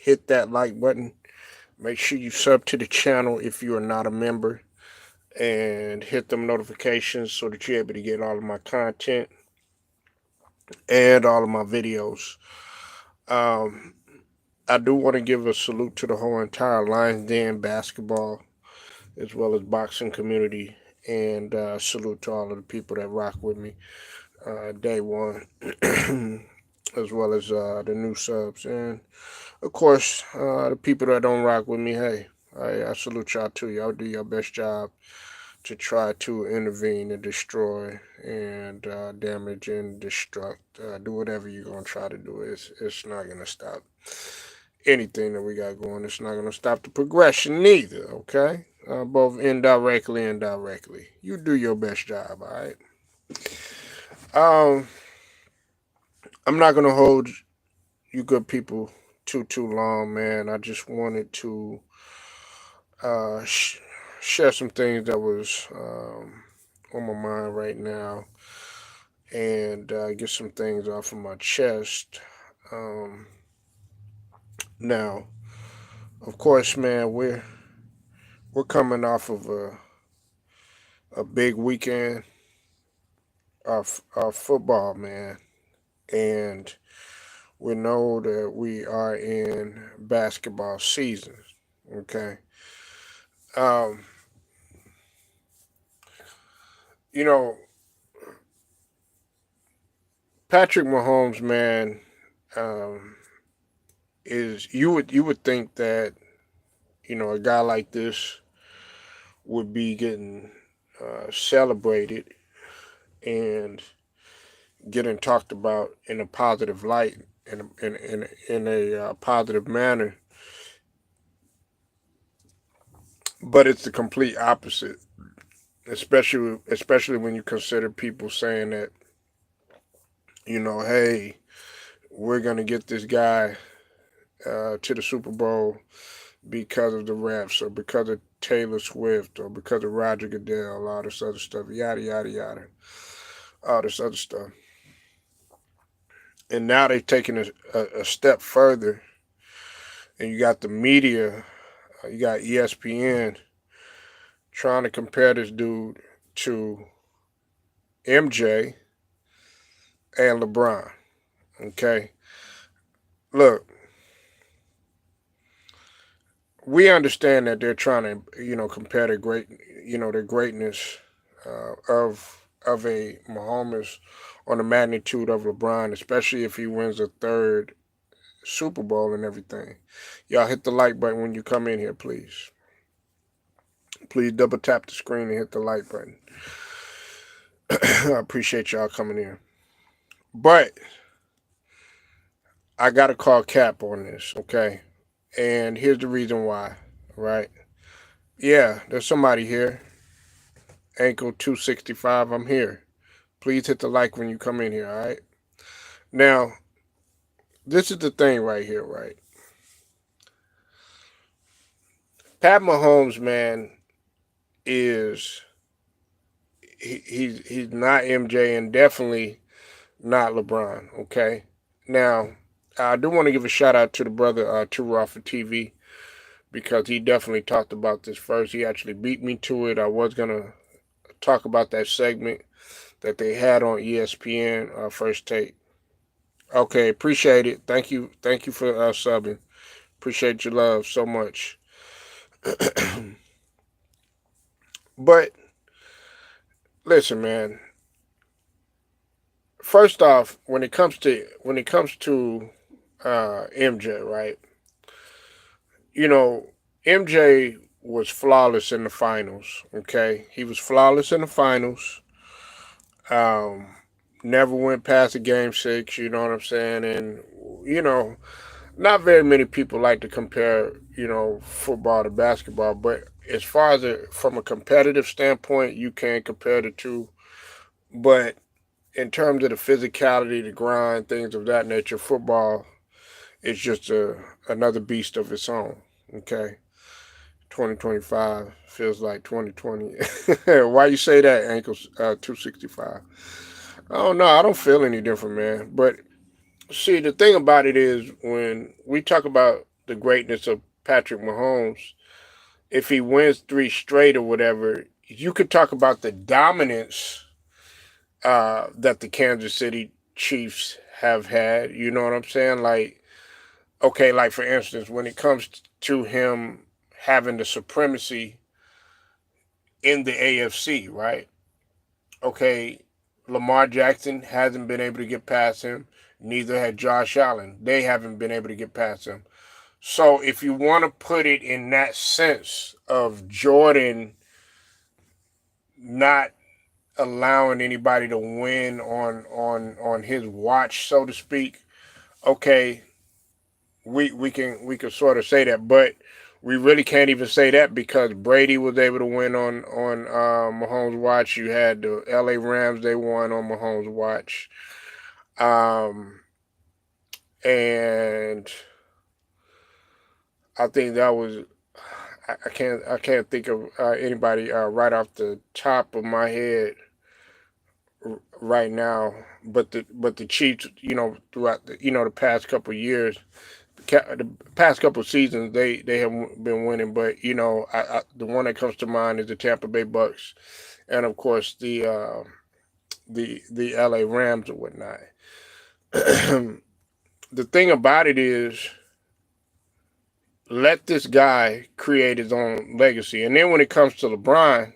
hit that like button. Make sure you sub to the channel if you are not a member, and hit them notifications so that you're able to get all of my content and all of my videos. Um, I do want to give a salute to the whole entire Lions Den basketball as well as boxing community, and salute to all of the people that rock with me day one, as well as the new subs, and of course the people that don't rock with me. Hey, I salute y'all too. Y'all do your best job to try to intervene and destroy and damage and destruct. Do whatever you're gonna try to do. It's not gonna stop anything that we got going. It's not gonna stop the progression neither. Okay, both indirectly and directly. You do your best job. All right. Um, I'm not gonna hold you good people too long, man. I just wanted to uh, sh- share some things that was on my mind right now, and get some things off of my chest. Um, Now, of course, man, we're coming off of a big weekend of football, man, and we know that we are in basketball season. Okay, um, you know, Patrick Mahomes, man, um, is you would think that a guy like this would be getting celebrated and getting talked about in a positive light, in a positive manner, but it's the complete opposite. Especially when you consider people saying that, hey, we're gonna get this guy to the Super Bowl because of the refs, or because of Taylor Swift, or because of Roger Goodell, all this other stuff, yada yada yada, all this other stuff. And now they've taken a step further, and you got the media, you got ESPN trying to compare this dude to MJ and LeBron. Okay, look, we understand that they're trying to, compare their greatness of a Mahomes on the magnitude of LeBron, especially if he wins a third Super Bowl and everything. Y'all hit the like button when you come in here, please. Please double tap the screen and hit the like button. I appreciate y'all coming in. But I got to call cap on this, okay? And here's the reason why, right? Yeah, there's somebody here. Ankle 265, I'm here. Please hit the like when you come in here, all right? Now, this is the thing right here, right? Pat Mahomes, man, is he's not MJ and definitely not LeBron, okay? Now, I do want to give a shout out to the brother Too Raw for TV, because he definitely talked about this first. He actually beat me to it. I was gonna talk about that segment that they had on ESPN, First Take. Okay, appreciate it. Thank you for subbing. Appreciate your love so much. But listen, man. First off, when it comes to MJ, right? You know, MJ was flawless in the finals. Okay, he was flawless in the finals. Um, Never went past the game 6. You know what I'm saying? And you know, not very many people like to compare, football to basketball, but as far as from a competitive standpoint, you can compare the two. But in terms of the physicality, the grind, things of that nature, football is just another beast of its own. Okay, 2025 feels like 2020. Why you say that, ankles 265? Oh no, I don't feel any different, man. But see, the thing about it is, when we talk about the greatness of Patrick Mahomes, if he wins three straight or whatever, you could talk about the dominance that the Kansas City Chiefs have had. You know what I'm saying? Like, okay, like for instance, when it comes to him having the supremacy in the AFC, right? Okay, Lamar Jackson hasn't been able to get past him. Neither had Josh Allen. They haven't been able to get past him. So if you want to put it in that sense of Jordan not allowing anybody to win on his watch, so to speak, okay, we can sort of say that, but we really can't even say that because Brady was able to win on Mahomes' watch. You had the L.A. Rams; they won on Mahomes' watch, um, and I think that was. I can't think of anybody right off the top of my head right now, but the Chiefs, throughout the past couple of years, the past couple of seasons, they have been winning. But the one that comes to mind is the Tampa Bay Bucks, and of course the L.A. Rams and whatnot. The thing about it is, let this guy create his own legacy, and then when it comes to LeBron,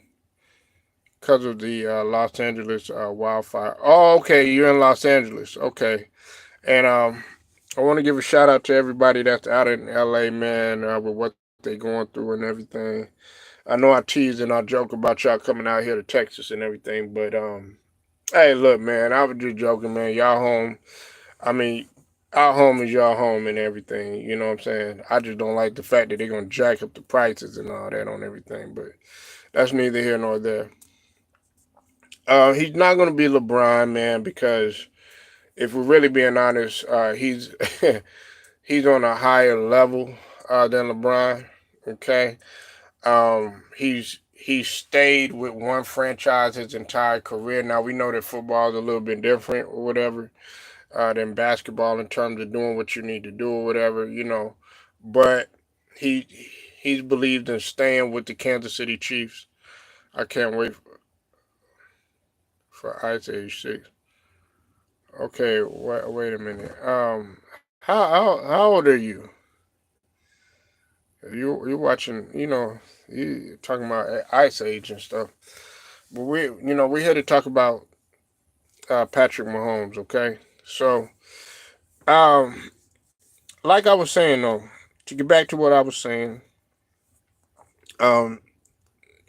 because of the Los Angeles wildfire. Oh, okay, you're in Los Angeles. Okay, and I want to give a shout out to everybody that's out in LA, man, with what they going through and everything. I know I tease and I joke about y'all coming out here to Texas and everything, but hey, look, man, I was just joking, man. Y'all home. I mean, our home is your home and everything. You know what I'm saying? I just don't like the fact that they're gonna jack up the prices and all that on everything, but that's neither here nor there. He's not gonna be LeBron, man, because if we're really being honest, he's he's on a higher level than LeBron. Okay, he's stayed with one franchise his entire career. Now we know that football is a little bit different or whatever than basketball in terms of doing what you need to do or whatever. But he he's believed in staying with the Kansas City Chiefs. I can't wait for Ice Age 6. Okay, wait a minute. How old are you? You're watching, you talking about Ice Age and stuff. But we're here to talk about Patrick Mahomes. Okay, so um, like I was saying though, to get back to what I was saying, um,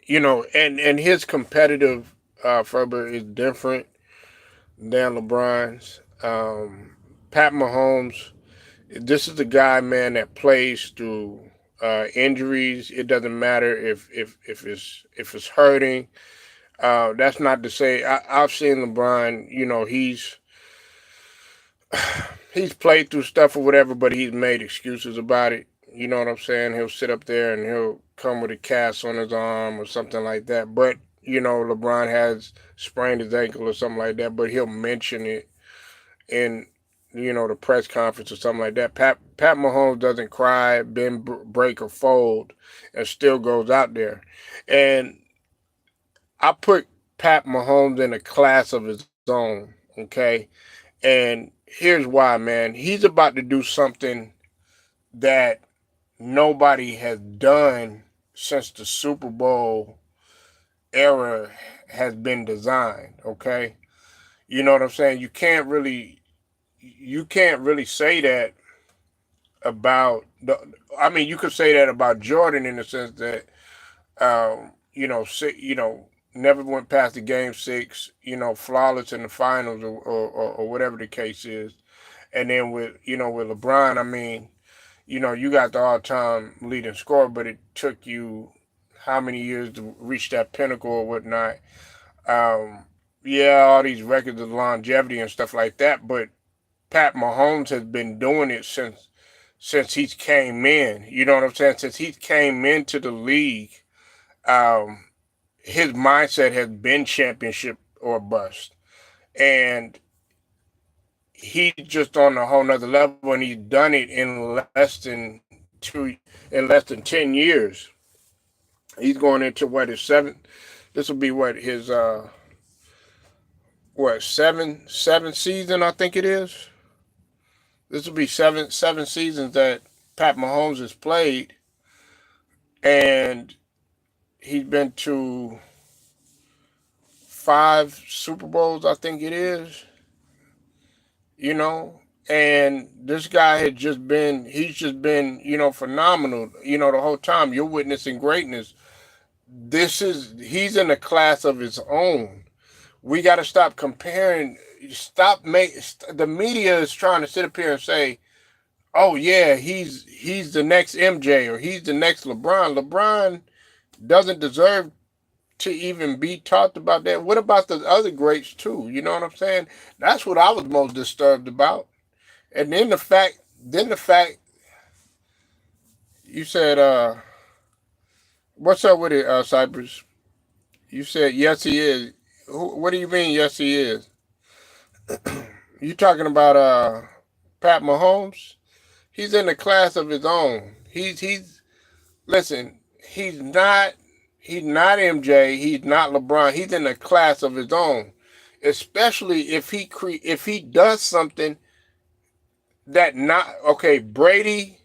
and his competitive fervor is different than LeBron's. Pat Mahomes, this is the guy, man, that plays through injuries. It doesn't matter if it's hurting. That's not to say I've seen LeBron. He's played through stuff or whatever, but he's made excuses about it. You know what I'm saying? He'll sit up there and he'll come with a cast on his arm or something like that. But LeBron has sprained his ankle or something like that, but he'll mention it in the press conference or something like that. Pat Mahomes doesn't cry, bend, break, or fold, and still goes out there. And I put Pat Mahomes in a class of his own. Okay, and here's why, man. He's about to do something that nobody has done since the Super Bowl era has been designed. Okay, you know what I'm saying? You can't really say that about the. I mean, you could say that about Jordan in the sense that never went past the game 6, flawless in the finals or whatever the case is. And then with LeBron, I mean, you got the all-time leading scorer, but it took you how many years to reach that pinnacle or whatnot. Um, yeah, all these records of longevity and stuff like that, but Pat Mahomes has been doing it since he came in. You know what I'm saying? Since he came into the league, um, his mindset has been championship or bust, and he's just on a whole nother level, and he's done it in less than in less than 10 years. He's going into what, his seventh? This will be what, his seventh season, I think it is. This will be seven seasons that Pat Mahomes has played, and he's been to 5 Super Bowls, I think it is. You know, and this guy he's just been, phenomenal, the whole time. You're witnessing greatness. He's in a class of his own. We got to stop comparing. The media is trying to sit up here and say, oh yeah, he's the next MJ or he's the next LeBron. LeBron doesn't deserve to even be talked about that. What about the other greats too? You know what I'm saying? That's what I was most disturbed about. And then the fact you said, what's up with it, Cypress? You said yes he is. What do you mean yes he is? You talking about Pat Mahomes? He's in a class of his own. Listen, he's not MJ, he's not LeBron. He's in a class of his own. Especially if he does something that Brady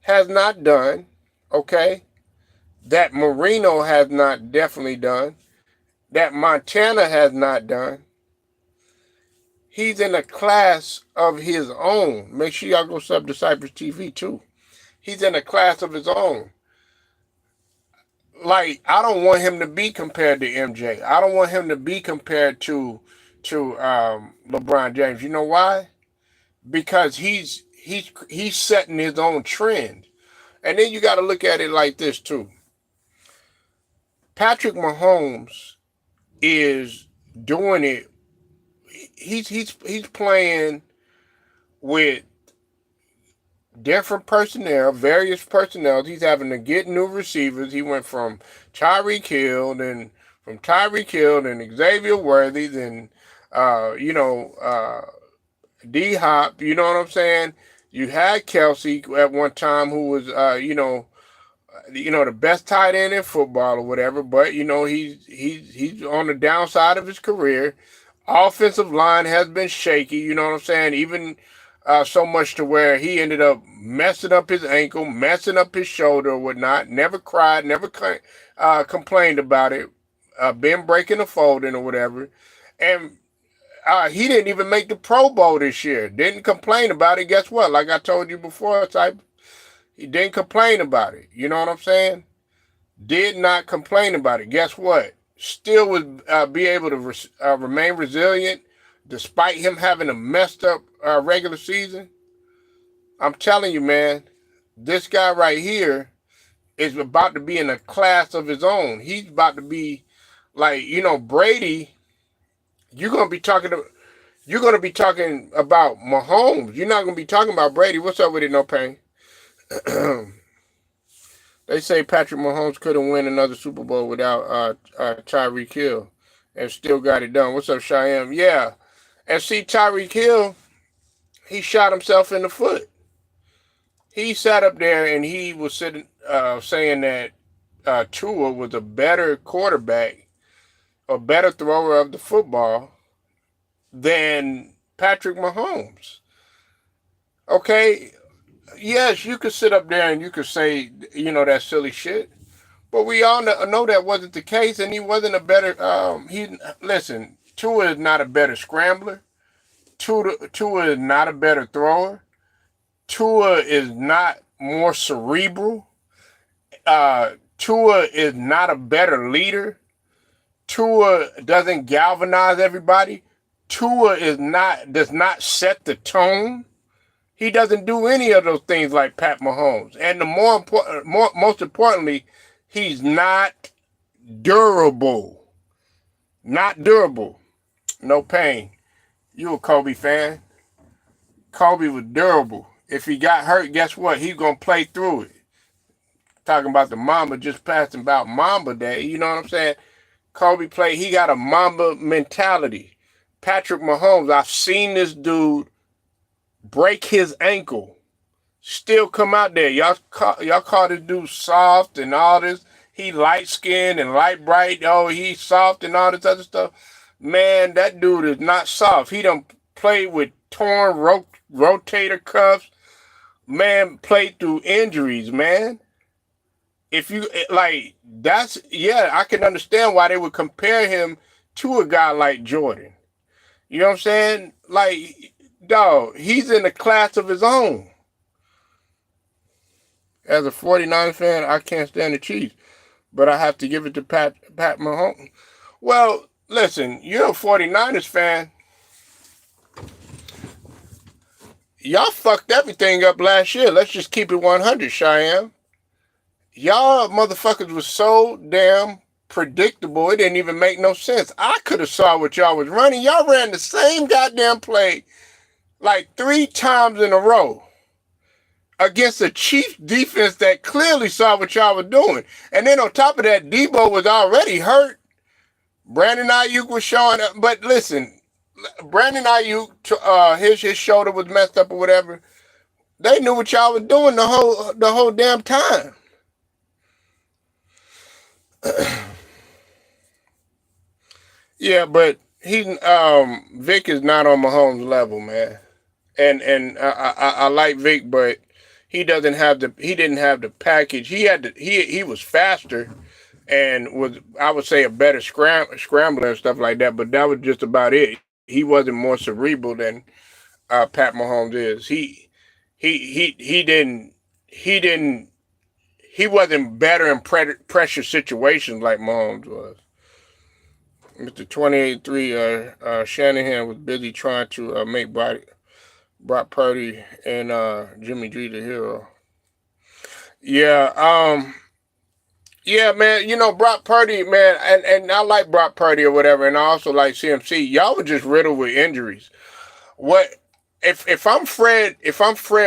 has not done, okay? That Marino has not definitely done, that Montana has not done. He's in a class of his own. Make sure y'all go sub to Cypress TV too. He's in a class of his own. Like, I don't want him to be compared to MJ. I don't want him to be compared to LeBron James. You know why? Because he's setting his own trend. And then you got to look at it like this too. Patrick Mahomes is doing it. He's playing with different personnel, various personnel. He's having to get new receivers. He went from Tyreek Hill, then Xavier Worthy, then D-Hop. You know what I'm saying? You had Kelsey at one time, who was the best tight end in football or whatever, but he's on the downside of his career. Offensive line has been shaky, you know what I'm saying? Even so much to where he ended up messing up his ankle, messing up his shoulder or whatnot. Never cried, never complained about it, been breaking a folding or whatever. And he didn't even make the Pro Bowl this year. Didn't complain about it. Guess what? Like I told you before, he didn't complain about it. You know what I'm saying? Did not complain about it. Guess what? Still would be able to remain resilient despite him having a messed up regular season. I'm telling you, man, this guy right here is about to be in a class of his own. He's about to be like, Brady. You're gonna be talking about Mahomes. You're not gonna be talking about Brady. What's up with it, No Pain? They say Patrick Mahomes couldn't win another Super Bowl without Tyreek Hill and still got it done. What's up, Cheyenne? Yeah. And see, Tyreek Hill, he shot himself in the foot. He sat up there and he was saying that Tua was a better quarterback, a better thrower of the football than Patrick Mahomes. Okay, yes, you could sit up there and you could say, that silly shit. But we all know that wasn't the case, and he wasn't a better. Tua is not a better scrambler. Tua is not a better thrower. Tua is not more cerebral. Tua is not a better leader. Tua doesn't galvanize everybody. Tua does not set the tone. He doesn't do any of those things like Pat Mahomes. And most importantly, he's not durable. Not durable. No Pain. You a Kobe fan. Kobe was durable. If he got hurt, guess what? He's going to play through it. Talking about the Mamba, just passing about Mamba Day. You know what I'm saying? Kobe played. He got a Mamba mentality. Patrick Mahomes, I've seen this dude break his ankle, still come out there. Y'all call this dude soft and all this. He light skinned and light bright. Oh, he's soft and all this other stuff. Man, that dude is not soft. He done played with torn rotator cuffs. Man, played through injuries, man. If you like, that's yeah, I can understand why they would compare him to a guy like Jordan. You know what I'm saying? Like, dog, he's in a class of his own. As a 49ers fan, I can't stand the Chiefs, but I have to give it to Pat Mahomes. Well, listen, you're a 49ers fan. Y'all fucked everything up last year. Let's just keep it 100, Cheyenne. Y'all motherfuckers was so damn predictable, it didn't even make no sense. I could have saw what y'all was running. Y'all ran the same goddamn play like 3 times in a row against a Chiefs defense that clearly saw what y'all were doing. And then on top of that, Debo was already hurt. Brandon Ayuk was showing up. But listen, Brandon Ayuk, his shoulder was messed up or whatever. They knew what y'all was doing the whole damn time. Yeah, but Vic is not on Mahomes' level, man. And I like Vic, but he didn't have the package. He was faster and was, I would say, a better scrambler and stuff like that. But that was just about it. He wasn't more cerebral than Pat Mahomes is. He didn't he wasn't better in pressure situations like Mahomes was. Mr. 28-3, Shanahan was busy trying to make Brock Purdy and Jimmy G the hero. Yeah, yeah, man. You know, Brock Purdy, man, and I like Brock Purdy or whatever, and I also like CMC. Y'all were just riddled with injuries. What if I'm Fred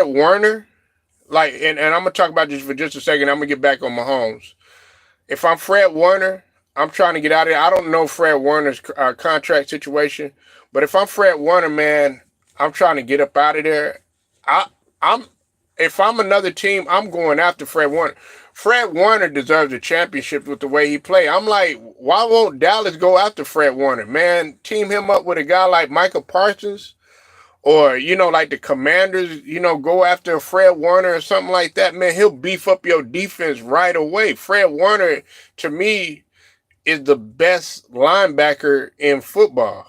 Warner, like, and I'm gonna talk about this for just a second. I'm gonna get back on Mahomes. If I'm Fred Warner, I'm trying to get out of there. I don't know Fred Warner's contract situation, but if I'm Fred Warner, man, I'm trying to get up out of there. I'm if I'm another team, I'm going after Fred Warner. Fred Warner deserves a championship with the way he played. I'm like, why won't Dallas go after Fred Warner? Man, team him up with a guy like Michael Parsons, or, you know, like the Commanders, you know, go after Fred Warner or something like that. Man, he'll beef up your defense right away. Fred Warner, to me, is the best linebacker in football.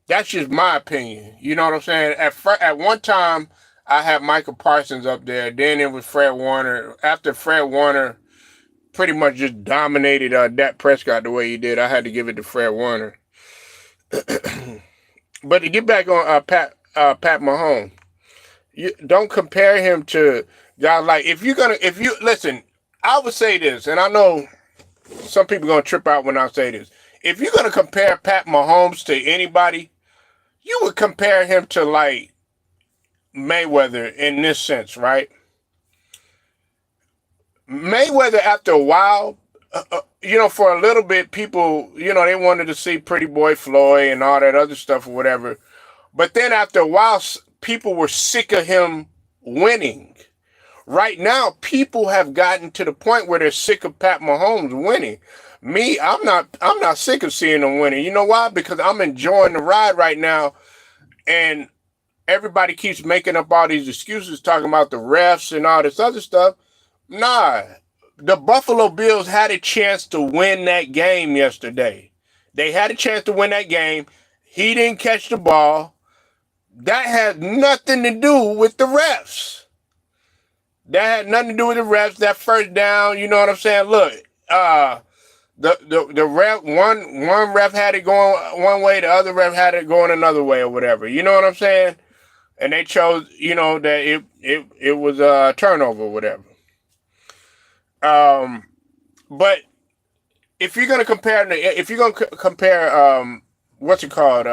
That's just my opinion. You know what I'm saying? At one time, I had Michael Parsons up there. Then it was Fred Warner. After Fred Warner pretty much just dominated Dak Prescott the way he did, I had to give it to Fred Warner. But to get back on Pat Mahomes, you don't compare him to guys like, if you listen, I would say this, and I know some people are gonna trip out when I say this. If you're gonna compare Pat Mahomes to anybody, you would compare him to like Mayweather in this sense, right? Mayweather, after a while, you know, for a little bit, people, you know, they wanted to see Pretty Boy Floyd and all that other stuff or whatever. But then after a while, people were sick of him winning. Right now, people have gotten to the point where they're sick of Pat Mahomes winning. Me, I'm not sick of seeing him winning. You know why? Because I'm enjoying the ride right now, and everybody keeps making up all these excuses, talking about the refs and all this other stuff. Nah, the Buffalo Bills had a chance to win that game yesterday. They had a chance to win that game. He didn't catch the ball. That had nothing to do with the refs. That had nothing to do with the refs. That first down, you know what I'm saying? Look, the ref, one ref had it going one way, the other ref had it going another way or whatever. You know what I'm saying? And they chose, you know, that it was a turnover or whatever. But if you're gonna compare what's it called,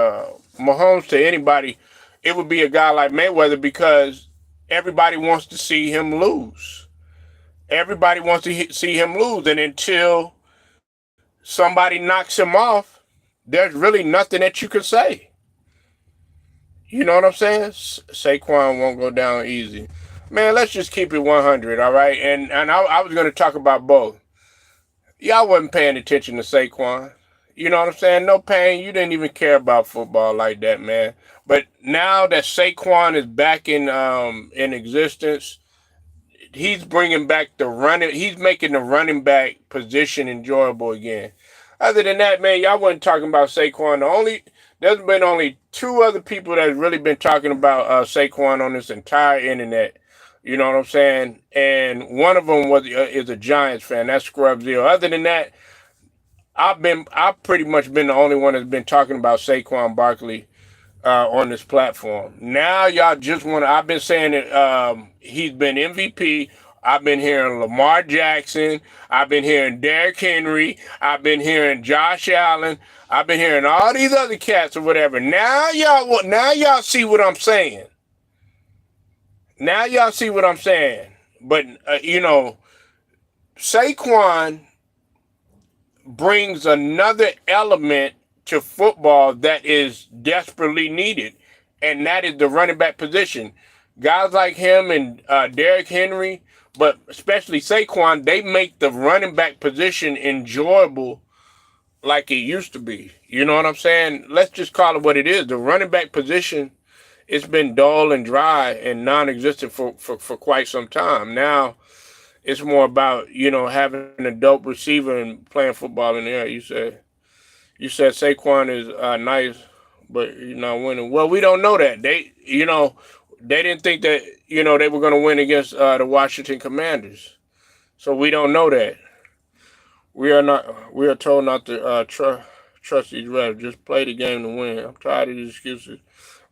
Mahomes to anybody, it would be a guy like Mayweather, because everybody wants to see him lose. Everybody wants to see him lose, and until somebody knocks him off, there's really nothing that you can say. You know what I'm saying? Saquon won't go down easy. Man, let's just keep it 100, all right? And I was going to talk about both. Y'all wasn't paying attention to Saquon. You know what I'm saying? No pain. You didn't even care about football like that, man. But now that Saquon is back in existence, he's bringing back the running. He's making the running back position enjoyable again. Other than that, man, y'all wasn't talking about Saquon. There's been only two other people that's really been talking about Saquon on this entire internet. You know what I'm saying? And one of them is a Giants fan. That's Scrubzio. Other than that, I've pretty much been the only one that's been talking about Saquon Barkley on this platform. Now y'all just want to. I've been saying that he's been MVP. I've been hearing Lamar Jackson. I've been hearing Derrick Henry. I've been hearing Josh Allen. I've been hearing all these other cats or whatever. Now y'all see what I'm saying. Now y'all see what I'm saying. But Saquon brings another element to football that is desperately needed, and that is the running back position. Guys like him and Derrick Henry, but especially Saquon, they make the running back position enjoyable like it used to be. You know what I'm saying? Let's just call it what it is. The running back position, it's been dull and dry and non-existent for quite some time. Now, it's more about, having a dope receiver and playing football in the air. You said Saquon is nice, but you're not winning. Well, we don't know that. They didn't think that, they were going to win against the Washington Commanders. So we don't know that. We are told not to trust these refs. Just play the game to win. I'm tired of these excuses.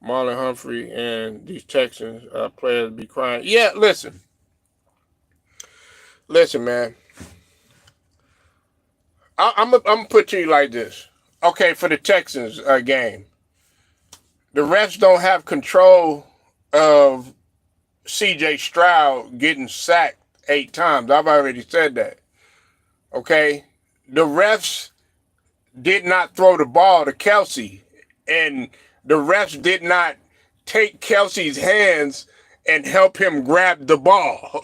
Marlon Humphrey and these Texans players be crying. Yeah, listen, man. I'm gonna put to you like this. Okay, for the Texans game, the refs don't have control of C.J. Stroud getting sacked 8 times. I've already said that. Okay, the refs did not throw the ball to Kelsey, and the refs did not take Kelsey's hands and help him grab the ball.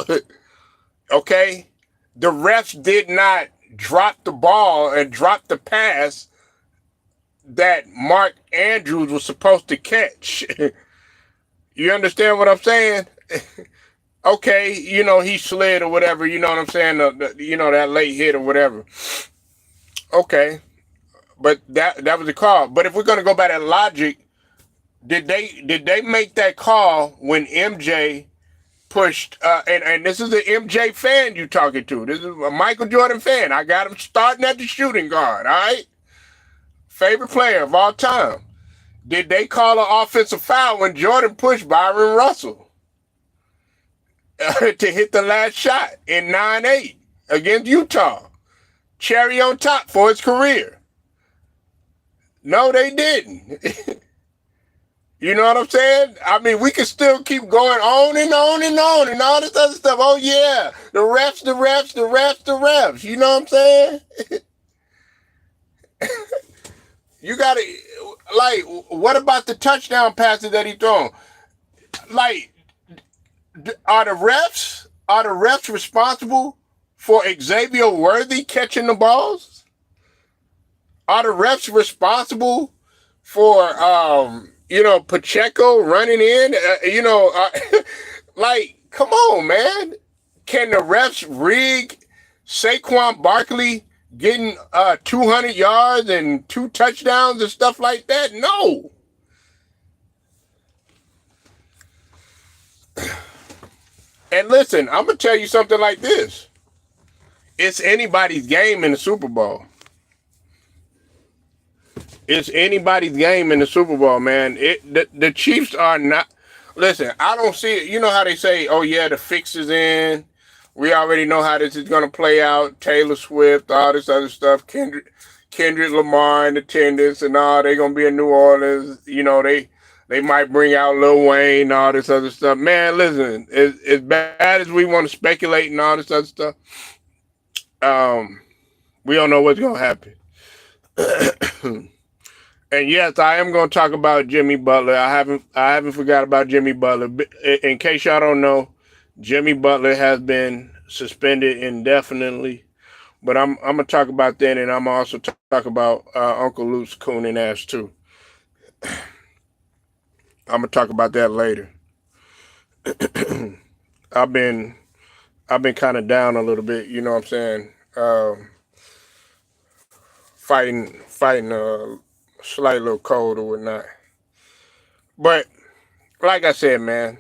Okay, the refs did not drop the ball and drop the pass that Mark Andrews was supposed to catch. You understand what I'm saying? Okay, he slid or whatever, you know what I'm saying? That late hit or whatever. Okay, but that was the call. But if we're going to go by that logic, did they make that call when MJ pushed, and this is an MJ fan you talking to. This is a Michael Jordan fan. I got him starting at the shooting guard, all right? Favorite player of all time. Did they call an offensive foul when Jordan pushed Byron Russell to hit the last shot in 9-8 against Utah? Cherry on top for his career. No, they didn't. You know what I'm saying? I mean, we can still keep going on and on and on and all this other stuff. Oh, yeah, the refs. You know what I'm saying? You got to, like, what about the touchdown passes that he thrown? Like, are the refs responsible for Xavier Worthy catching the balls? Are the refs responsible for, Pacheco running in? Like, come on, man. Can the refs rig Saquon Barkley getting 200 yards and 2 touchdowns and stuff like that? No. And listen, I'm going to tell you something like this. It's anybody's game in the Super Bowl. It's anybody's game in the Super Bowl, man. The Chiefs are not. Listen, I don't see it. You know how they say, oh, yeah, the fix is in. We already know how this is going to play out. Taylor Swift, all this other stuff. Kendrick Lamar in attendance and all. They're going to be in New Orleans. They might bring out Lil Wayne and all this other stuff. Man, listen, as bad as we want to speculate and all this other stuff, we don't know what's going to happen. And yes, I am going to talk about Jimmy Butler. I haven't forgot about Jimmy Butler. In case y'all don't know, Jimmy Butler has been suspended indefinitely. But I'm gonna talk about that, and I'm gonna also talk about Uncle Luke's cooning ass too. I'm gonna talk about that later. I've been I've been kind of down a little bit. You know what I'm saying? Fighting a slight little cold or whatnot. But like I said, man,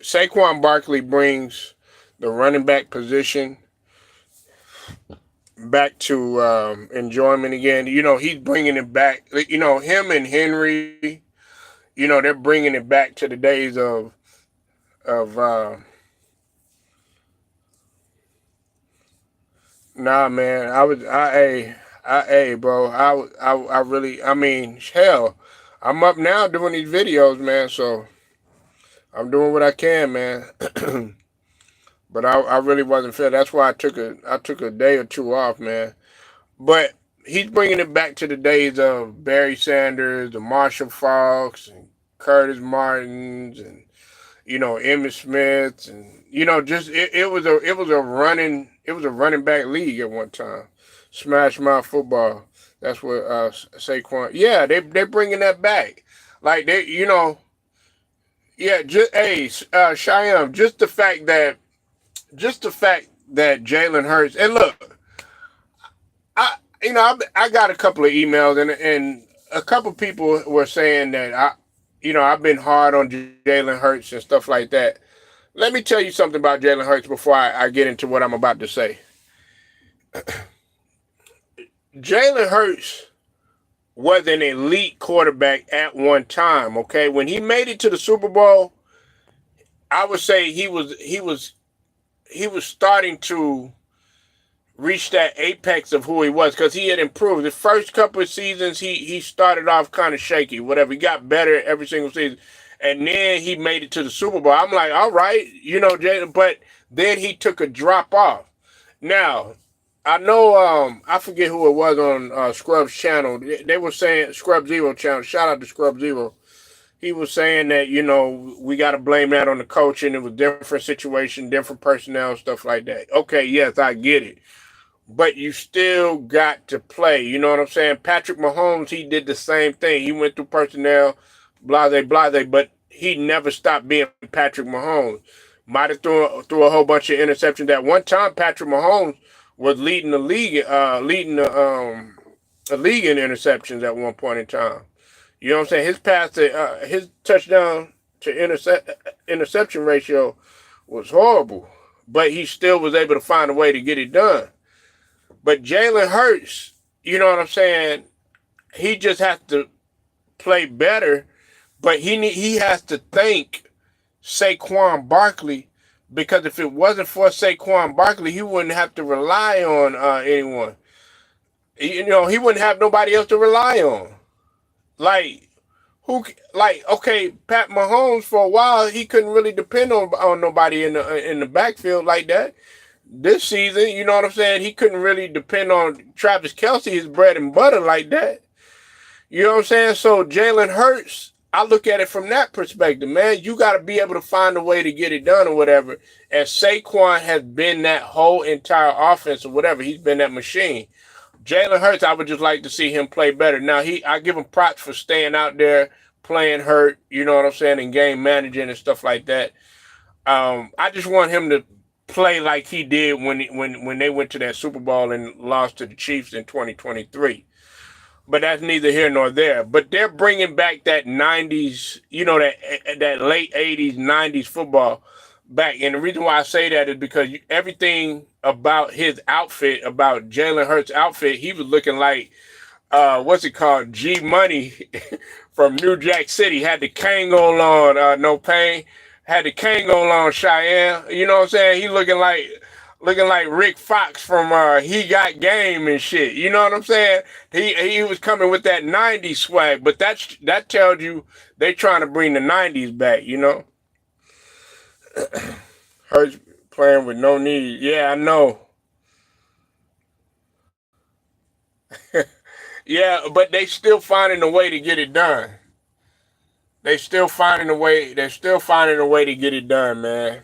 Saquon Barkley brings the running back position back to enjoyment again. You know, he's bringing it back. You know, him and Henry. You know, they're bringing it back to the days of. Nah, man, bro. I really, I mean, hell, I'm up now doing these videos, man. So I'm doing what I can, man. But I really wasn't fit. That's why I took a day or two off, man. But he's bringing it back to the days of Barry Sanders, the Marshall Falks, and Curtis Martins, and you know Emmitt Smith, and you know just it was a running back league at one time. Smash Mouth football. That's what Saquon. Yeah, they bringing that back. Like they, you know, yeah. Just Cheyenne. Just the fact that Jalen Hurts, and look, I you know I got a couple of emails, and a couple people were saying that you know I've been hard on Jalen Hurts and stuff like that. Let me tell you something about Jalen Hurts before I get into what I'm about to say. Jalen Hurts was an elite quarterback at one time. Okay, when he made it to the Super Bowl, I would say he was starting to reach that apex of who he was because he had improved. The first couple of seasons, he started off kind of shaky, whatever. He got better every single season, and then he made it to the Super Bowl. I'm like, all right, you know, Jalen, but then he took a drop off. Now, I know, I forget who it was on Scrub's channel. They were saying Scrub Zero channel. Shout out to Scrub Zero. He was saying that you know we got to blame that on the coaching. It was different situation, different personnel, stuff like that. Okay, yes, I get it, but you still got to play. You know what I'm saying? Patrick Mahomes, he did the same thing. He went through personnel, blase, but he never stopped being Patrick Mahomes. Might have threw a whole bunch of interceptions. At one time, Patrick Mahomes was leading the league in interceptions at one point in time. You know what I'm saying? His touchdown to interception ratio was horrible, but he still was able to find a way to get it done. But Jalen Hurts, you know what I'm saying? He just has to play better, but he has to thank Saquon Barkley because if it wasn't for Saquon Barkley, he wouldn't have to rely on anyone. You know, he wouldn't have nobody else to rely on. Like who? Like okay, Pat Mahomes for a while he couldn't really depend on nobody in the backfield like that. This season, you know what I'm saying? He couldn't really depend on Travis Kelce, his bread and butter, like that. You know what I'm saying? So Jalen Hurts, I look at it from that perspective, man. You got to be able to find a way to get it done or whatever. And Saquon has been that whole entire offense or whatever. He's been that machine. Jalen Hurts, I would just like to see him play better. Now, I give him props for staying out there, playing hurt, you know what I'm saying, and game managing and stuff like that. I just want him to play like he did when they went to that Super Bowl and lost to the Chiefs in 2023. But that's neither here nor there. But they're bringing back that 90s, you know, that late 80s, 90s football back. And the reason why I say that is because everything about his outfit, about Jalen Hurts' outfit, he was looking like, what's it called? G Money from New Jack City. Had the Kangol on, No Pain. Had the Kangol on Cheyenne. You know what I'm saying? He looking like Rick Fox from He Got Game and shit. You know what I'm saying? He was coming with that 90s swag, but that tells you they trying to bring the 90s back, you know? Hurts playing with no need. Yeah, I know. Yeah, but they still finding a way to get it done. They still finding a way. They're still finding a way to get it done, man.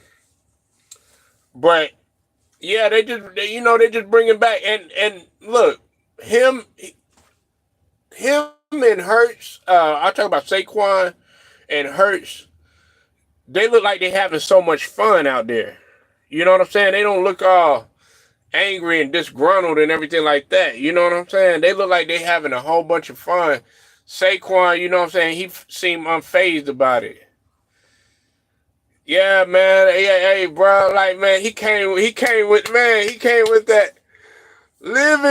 But yeah, they just bring him back. And look, him him and Hurts. I talk about Saquon and Hurts. They look like they having so much fun out there. You know what I'm saying? They don't look all angry and disgruntled and everything like that. You know what I'm saying? They look like they having a whole bunch of fun. Saquon, you know what I'm saying? He seemed unfazed about it. Yeah, man. Hey, bro. Like, man, he came with that living.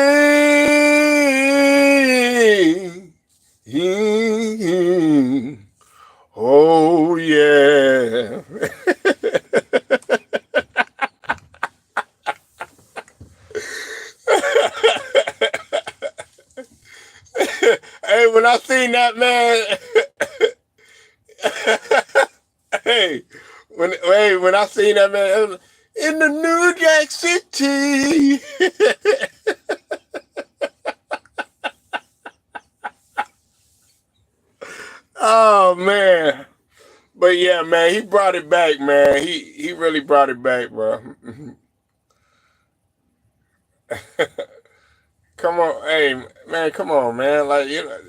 Oh, yeah. Hey, when I seen that, man. hey, when I seen that, man, in the New Jack City. Oh man. But yeah, man, he brought it back, man. He really brought it back, bro. Come on, hey man, come on, man. Like, you know,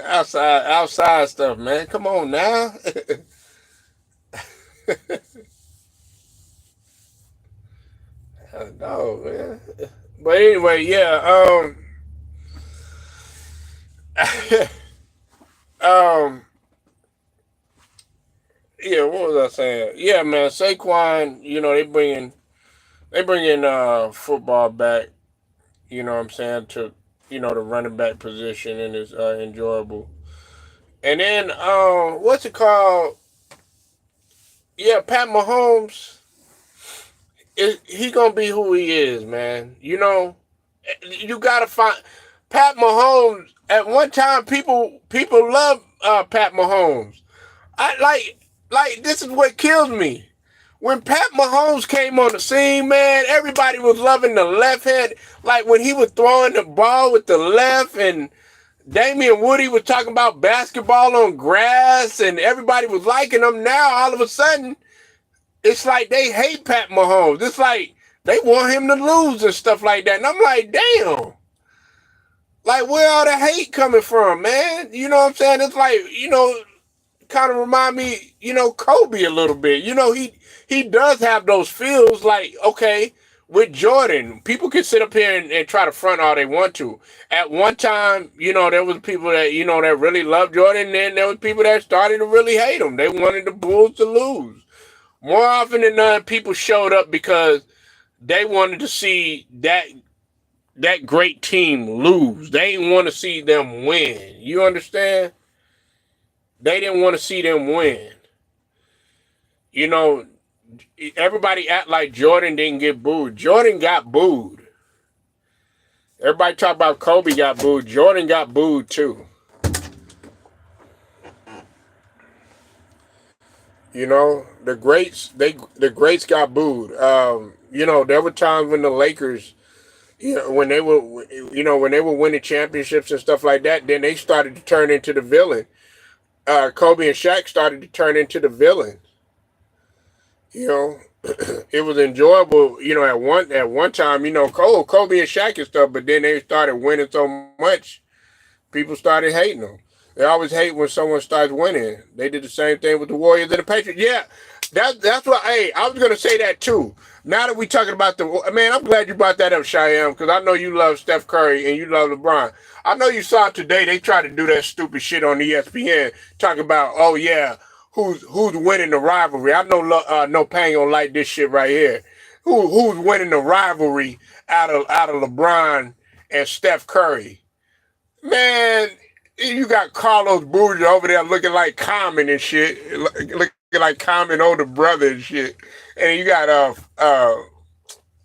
outside stuff, man. Come on now. No, man. But anyway, yeah. Um. Yeah. What was I saying? Yeah, man. Saquon. You know, they bring in football back. You know what I'm saying, to the running back position, and it's enjoyable. And then what's it called? Yeah, Pat Mahomes. He gonna be who he is, man. You know, you gotta find Pat Mahomes. At one time, people love Pat Mahomes. I like this is what kills me. When Pat Mahomes came on the scene, man, everybody was loving the left hand. Like when he was throwing the ball with the left, and Damian Woody was talking about basketball on grass, and everybody was liking him. Now, all of a sudden, it's like they hate Pat Mahomes. It's like they want him to lose and stuff like that. And I'm like, damn. Like, where all the hate coming from, man? You know what I'm saying? It's like, kind of remind me, Kobe a little bit. He does have those feels like, okay, with Jordan, people can sit up here and try to front all they want to. At one time, there was people that, that really loved Jordan, and then there was people that started to really hate him. They wanted the Bulls to lose. More often than not, people showed up because they wanted to see that great team lose. They didn't want to see them win. You understand? They didn't want to see them win. Everybody act like Jordan didn't get booed. Jordan got booed. Everybody talk about Kobe got booed. Jordan got booed too. The greats got booed. There were times when the Lakers, when they were winning championships and stuff like that, then they started to turn into the villain. Kobe and Shaq started to turn into the villain. It was enjoyable, at one time, Kobe and Shaq and stuff, but then they started winning so much, people started hating them. They always hate when someone starts winning. They did the same thing with the Warriors and the Patriots. Yeah, that's what. Hey, I was gonna say that too. Now that we talking about man, I'm glad you brought that up, Cheyenne, because I know you love Steph Curry and you love LeBron. I know you saw today they tried to do that stupid shit on ESPN, talking about, oh yeah, who's winning the rivalry. I know no pain gonna like this shit right here. Who's winning the rivalry out of LeBron and Steph Curry? Man, you got Carlos Boozer over there looking like Common and shit, looking like Common older brother and shit, and you got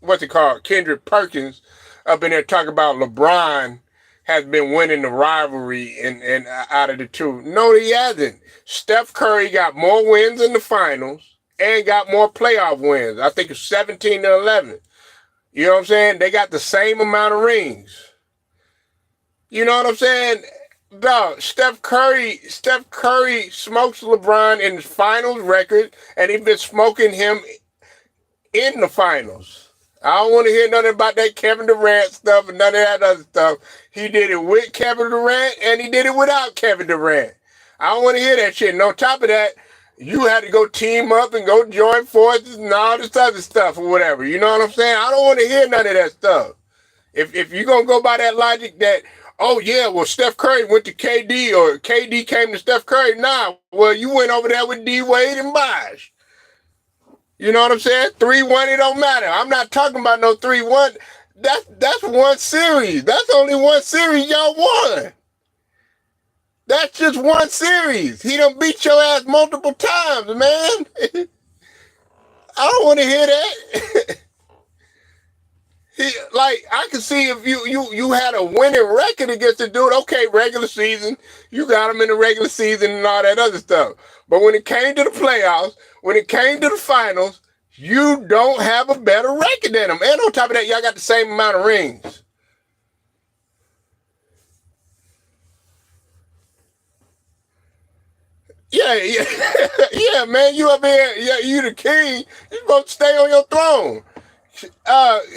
what's it called, Kendrick Perkins up in there talking about LeBron has been winning the rivalry and out of the two. No, he hasn't. Steph Curry got more wins in the finals and got more playoff wins. I think it's 17 to 11. You know what I'm saying? They got the same amount of rings. You know what I'm saying? Dog, Steph Curry smokes LeBron in his finals record, and he's been smoking him in the finals. I don't want to hear nothing about that Kevin Durant stuff and none of that other stuff. He did it with Kevin Durant, and he did it without Kevin Durant. I don't want to hear that shit. And on top of that, you had to go team up and go join forces and all this other stuff or whatever. You know what I'm saying? I don't want to hear none of that stuff. If you're going to go by that logic that, oh, yeah, well, Steph Curry went to KD or KD came to Steph Curry, nah, well, you went over there with D-Wade and Bosh. You know what I'm saying? 3-1, it don't matter. I'm not talking about no 3-1. That's one series. That's only one series y'all won. That's just one series. He done beat your ass multiple times, man. I don't want to hear that. Like, I can see if you had a winning record against the dude, okay, regular season, you got him in the regular season and all that other stuff. But when it came to the playoffs, when it came to the finals, you don't have a better record than him. And on top of that, y'all got the same amount of rings. Yeah, yeah, yeah, man. You up here, yeah, you the king. You supposed to stay on your throne.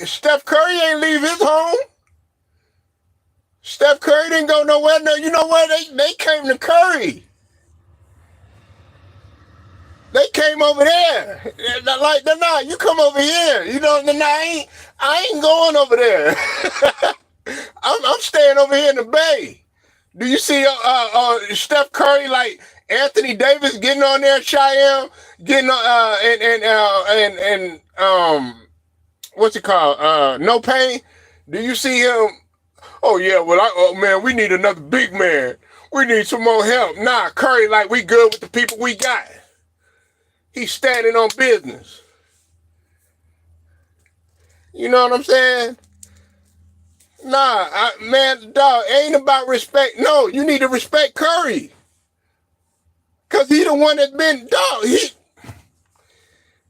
Steph Curry ain't leave his home. Steph Curry didn't go nowhere. No, you know what? They came to Curry. They came over there. Like, nah, you come over here. You know, nah, I ain't going over there. I'm staying over here in the Bay. Do you see Steph Curry like Anthony Davis getting on there, Cheyenne, getting and what's it called? No Pain. Do you see him? Oh yeah, well oh man, we need another big man. We need some more help. Nah, Curry, like we good with the people we got. He's standing on business. You know what I'm saying? Nah, man, dog, it ain't about respect. No, you need to respect Curry. Cause he the one that's been, dog,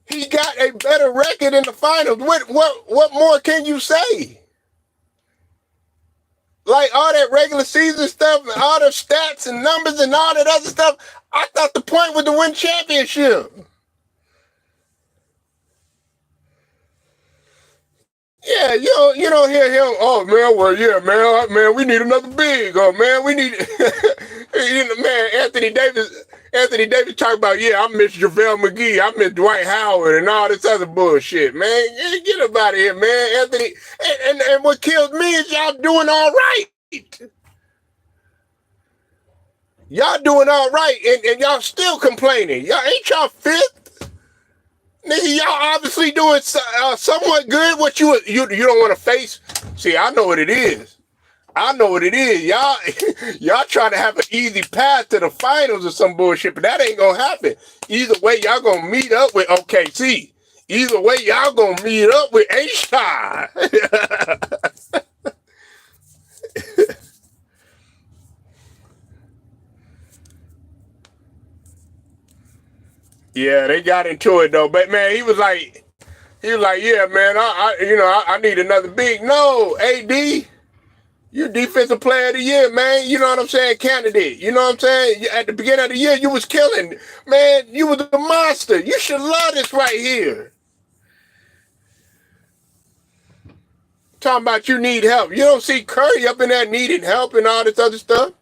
he got a better record in the finals. What more can you say? Like all that regular season stuff and all the stats and numbers and all that other stuff, I thought the point was to win championship. Yeah, you don't hear him. Oh man, well yeah, man, we need another big. Oh man, we need, man, Anthony Davis talk about yeah, I miss JaVale McGee, I miss Dwight Howard, and all this other bullshit, man. Get up out of here, man, Anthony. And what kills me is y'all doing all right. Y'all doing all right, and y'all still complaining. Y'all ain't y'all fifth. Nigga, y'all obviously doing somewhat good. What you don't want to face? See, I know what it is. I know what it is. Y'all y'all trying to have an easy path to the finals or some bullshit, but that ain't gonna happen. Either way, y'all gonna meet up with OKC. Either way, y'all gonna meet up with H-Star. Yeah, they got into it though. But man, he was like, yeah, man, I need another big. No, AD. You defensive player of the year, man. You know what I'm saying? Candidate. You know what I'm saying? At the beginning of the year, you was killing. Man, you was a monster. You should love this right here. Talking about you need help. You don't see Curry up in there needing help and all this other stuff.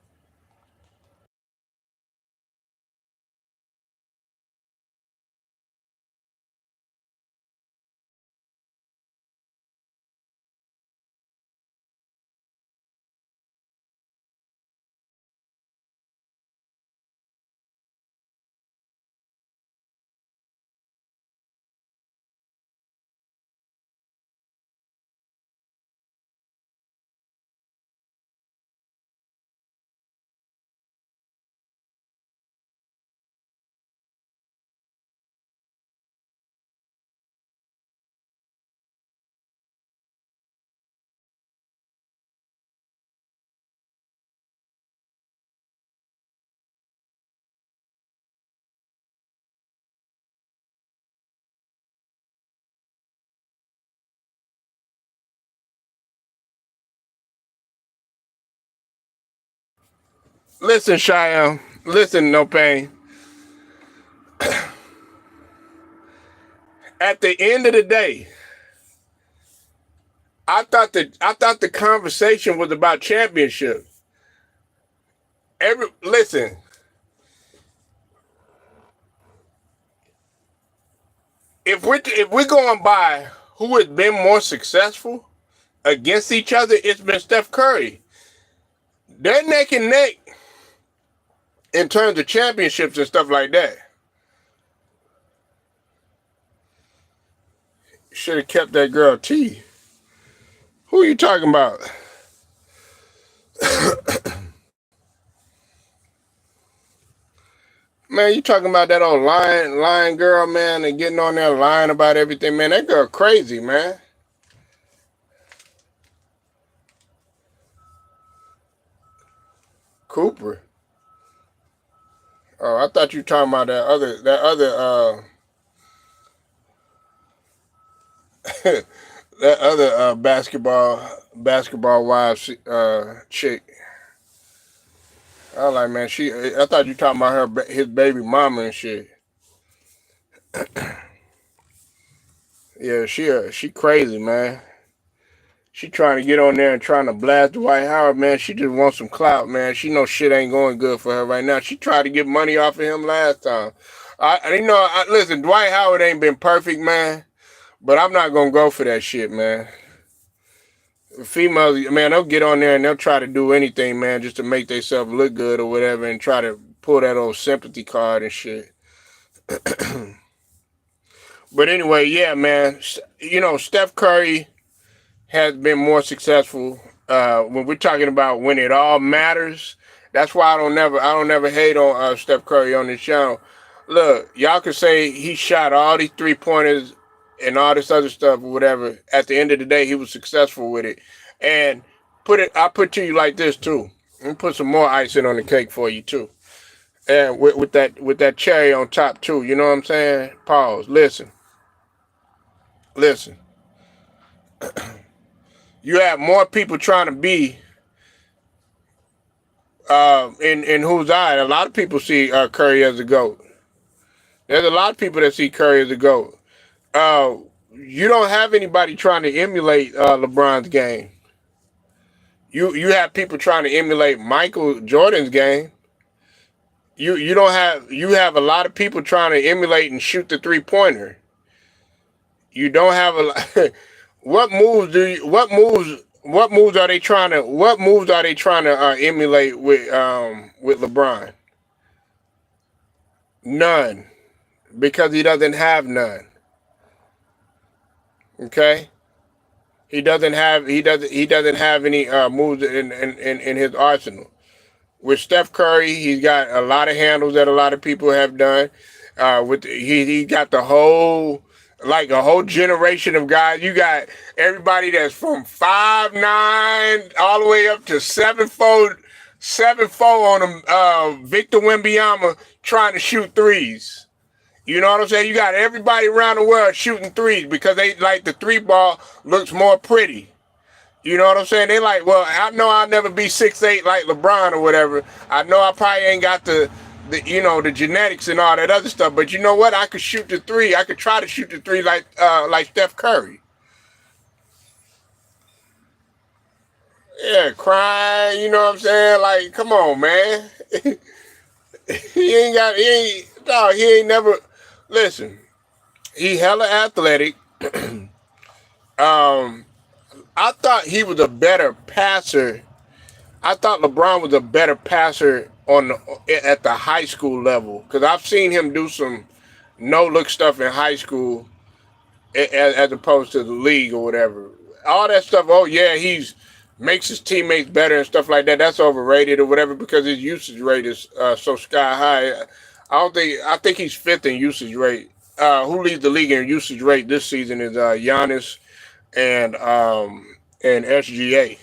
Listen, Cheyenne. Listen, No Pain. At the end of the day, I thought the conversation was about championship. Listen, if we're going by who has been more successful against each other, it's been Steph Curry. They're neck and neck in terms of championships and stuff like that. Should have kept that girl T. Who are you talking about? Man, you talking about that old lying girl, man, and getting on there lying about everything, man. That girl crazy, man. Cooper. Oh, I thought you were talking about that other basketball wives chick. I was like, man, I thought you were talking about his baby mama and shit. Yeah, she crazy, man. She trying to get on there and trying to blast Dwight Howard, man. She just wants some clout, man. She knows shit ain't going good for her right now. She tried to get money off of him last time. Listen, Dwight Howard ain't been perfect, man. But I'm not gonna go for that shit, man. Females, man, they'll get on there and they'll try to do anything, man, just to make themselves look good or whatever, and try to pull that old sympathy card and shit. But anyway, yeah, man. Steph Curry has been more successful when we're talking about when it all matters. That's why I don't never hate on Steph Curry on this channel. Look, y'all can say he shot all these 3-pointers and all this other stuff or whatever. At the end of the day, he was successful with it. And I put to you like this too. Let me put some more icing on the cake for you too. And with that cherry on top too. You know what I'm saying? Pause. Listen. You have more people trying to be in whose eye. A lot of people see Curry as a GOAT. There's a lot of people that see Curry as a GOAT. You don't have anybody trying to emulate LeBron's game. You have people trying to emulate Michael Jordan's game. You have a lot of people trying to emulate and shoot the 3-pointer. You don't have a what moves are they trying to emulate with LeBron? None, because he doesn't have none. Okay, he doesn't have any moves in his arsenal. With Steph Curry, he's got a lot of handles that a lot of people have done. He got the whole, like a whole generation of guys. You got everybody that's from 5'9" all the way up to 7'4" on them. Victor Wembanyama trying to shoot threes. You know what I'm saying? You got everybody around the world shooting threes because they like the 3-ball looks more pretty. You know what I'm saying? They like, well, I know I'll never be 6'8" like LeBron or whatever. I know I probably ain't got the genetics and all that other stuff. But you know what? I could shoot the three. I could try to shoot the three like Steph Curry. Yeah, crying. You know what I'm saying? Like, come on, man. He ain't never. Listen, he hella athletic. I thought he was a better passer. I thought LeBron was a better passer at the high school level, because I've seen him do some no-look stuff in high school as opposed to the league or whatever. All that stuff, oh yeah, makes his teammates better and stuff like that. That's overrated or whatever because his usage rate is so sky high. I think he's 5th in usage rate. Who leads the league in usage rate this season is Giannis and SGA.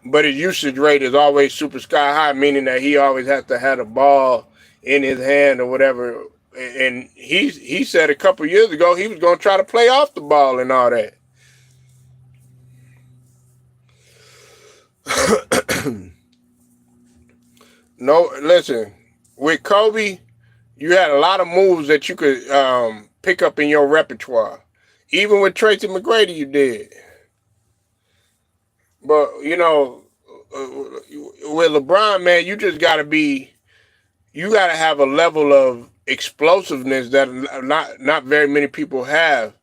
But his usage rate is always super sky high, meaning that he always has to have the ball in his hand or whatever. And he said a couple years ago he was going to try to play off the ball and all that. No, listen. With Kobe, you had a lot of moves that you could pick up in your repertoire. Even with Tracy McGrady, you did. But with LeBron, man, you just gotta be. You gotta have a level of explosiveness that not very many people have.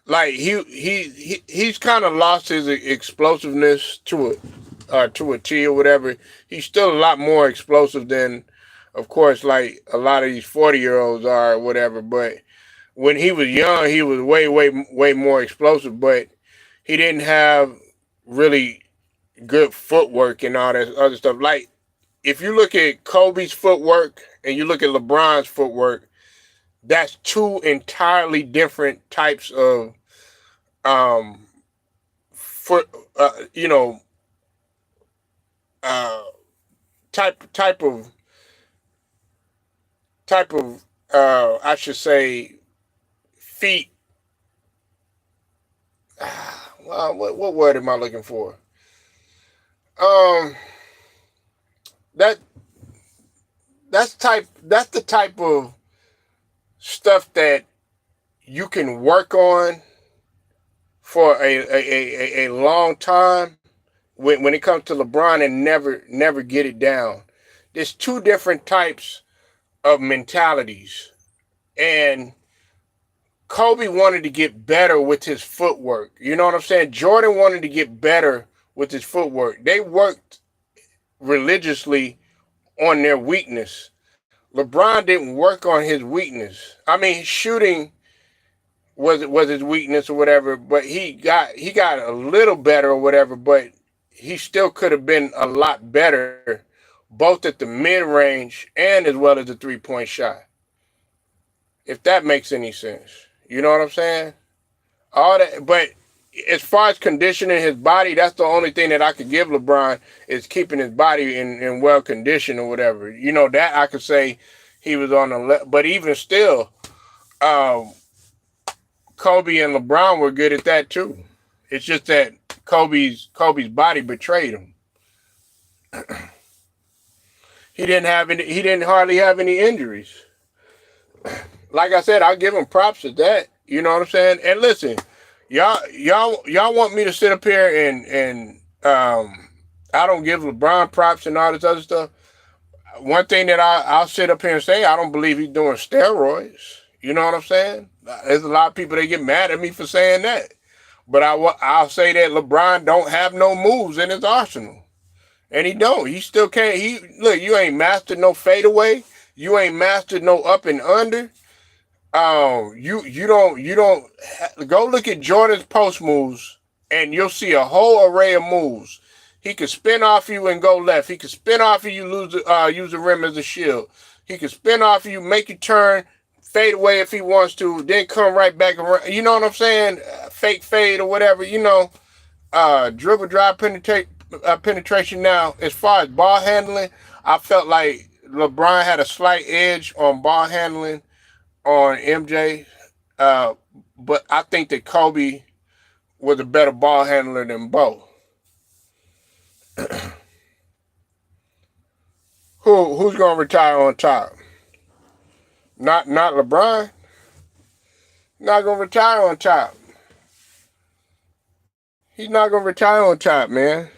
Like he's kind of lost his explosiveness to a T or whatever. He's still a lot more explosive than, of course, like a lot of these 40-year-olds are or whatever. But when he was young, he was way more explosive. But he didn't have really good footwork and all that other stuff. Like if you look at Kobe's footwork and you look at LeBron's footwork, that's two entirely different types of um foot you know uh type type of type of I should say feet. Well, what word am I looking for? Um, that that's the type of stuff that you can work on for a long time when it comes to LeBron and never get it down. There's two different types of mentalities, and Kobe wanted to get better with his footwork. You know what I'm saying? Jordan wanted to get better with his footwork. They worked religiously on their weakness. LeBron didn't work on his weakness. I mean, shooting was his weakness or whatever, but he got a little better or whatever, but he still could have been a lot better, both at the mid range and as well as the 3-point shot. If that makes any sense, you know what I'm saying? All that, but as far as conditioning his body, that's the only thing that I could give LeBron is keeping his body in well condition or whatever. You know that I could say he was on the left, but even still, um, Kobe and LeBron were good at that too. It's just that Kobe's body betrayed him. He didn't hardly have any injuries. Like I said, I'll give him props at that. You know what I'm saying? And listen, y'all want me to sit up here and I don't give LeBron props and all this other stuff. One thing that I'll sit up here and say, I don't believe he's doing steroids. You know what I'm saying? There's a lot of people that get mad at me for saying that. But I'll say that LeBron don't have no moves in his arsenal. And he don't. He still can't. Look, you ain't mastered no fadeaway. You ain't mastered no up and under. You don't go look at Jordan's post moves and you'll see a whole array of moves. He could spin off you and go left. He could spin off you, use the rim as a shield. He could spin off you, make you turn, fade away if he wants to, then come right back around. You know what I'm saying? Fake fade or whatever. Dribble drive penetration. Now, as far as ball handling, I felt like LeBron had a slight edge on ball handling on MJ, uh, but I think that Kobe was a better ball handler than both. Who's gonna retire on top? Not LeBron. Not gonna retire on top. He's not gonna retire on top, man.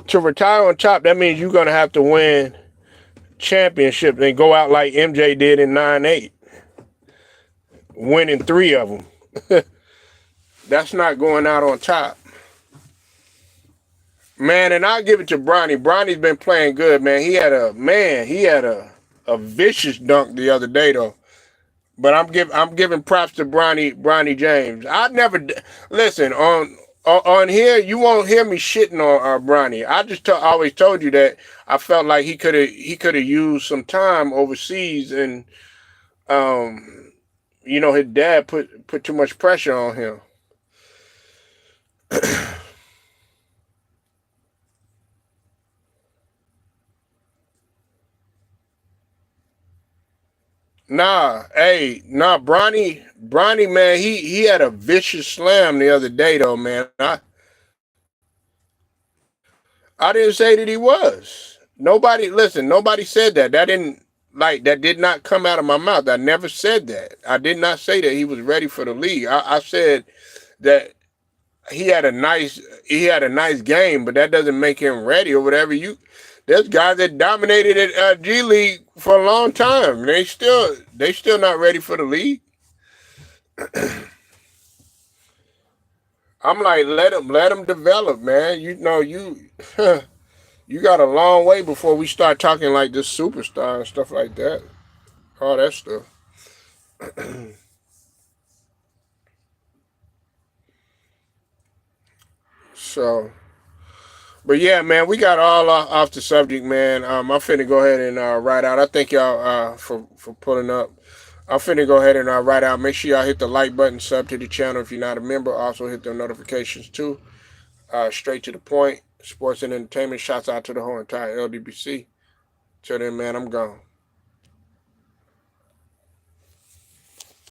To retire on top, that means you're gonna have to win championships and go out like MJ did in '98, winning 3 of them. That's not going out on top. Man, and I'll give it to Bronny. Bronny's been playing good, man. He had a vicious dunk the other day though. But I'm giving props to Bronny James. I never listen on here. You won't hear me shitting on Bronny. I just always told you that I felt like he could have used some time overseas, and his dad put too much pressure on him. Bronny, man, he had a vicious slam the other day, though, man. I didn't say that he was. Nobody said that. That did not come out of my mouth. I never said that. I did not say that he was ready for the league. I said that he had a nice game, but that doesn't make him ready or whatever. There's guys that dominated at G League for a long time. They still not ready for the league. I'm like, let him develop, man. You got a long way before we start talking like this superstar and stuff like that. All that stuff. So, but yeah, man, we got all off the subject, man. I'm finna go ahead and write out. I thank y'all for pulling up. I'm finna go ahead and write out. Make sure y'all hit the like button, sub to the channel if you're not a member. Also hit the notifications too. Straight to the point. Sports and entertainment. Shouts out to the whole entire LDBC. Till then, man, I'm gone.